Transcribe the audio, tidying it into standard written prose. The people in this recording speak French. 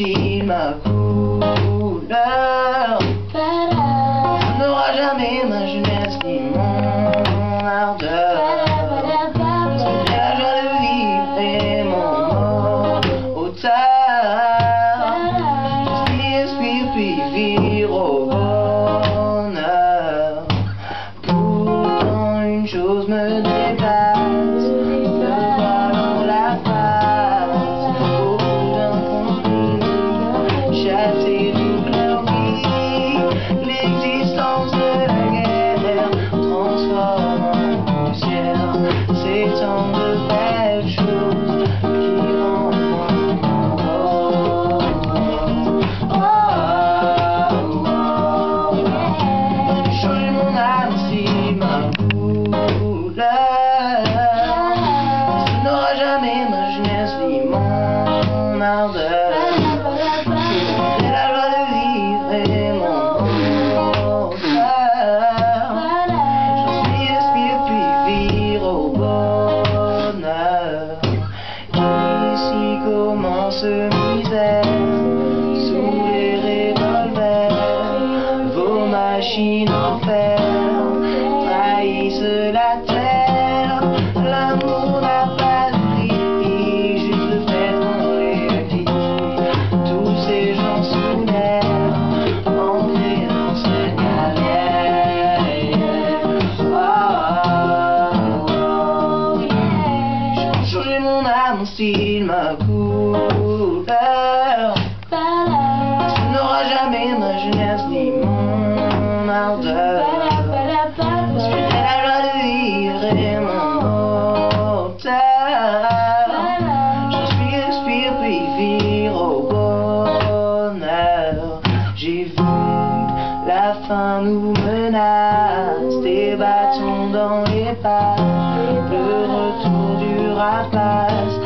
style, ma couleur. Tu n'auras jamais ma jeunesse ni mon ardeur. Parce que j'ai la joie de vivre et mon moteur. Qui inspire puis vivre au bonheur. Pourtant une chose me dépasse, le voile dans la face. Beaucoup d'inconnus, chassé toute leur vie. L'existence de la guerre transforme en poussière. C'est tant de belles choses qui rendent changer mon âme si ma couleur. Tu n'auras jamais ma jeunesse ni mon ardeur. C'est la joie de vivre et mon moteur. J'inspire puis vivre au bonheur. Ici commence misère, sous les revolvers. Vos machines en fer trahissent la terre. L'amour n'a pas de prix, juste le fait qu'on les dit. Tous ces gens sous l'air, entrés dans cette galère. J'ai changé mon âme, mon style, ma couleur. Tu n'auras jamais ma jeunesse ni mon ardeur. Parce que j'ai la joie de vivre et mon moteur. J'inspire puis vivre au bonheur. J'ai vu la fin nous menace, des bâtons dans les pattes, le retour du rapace.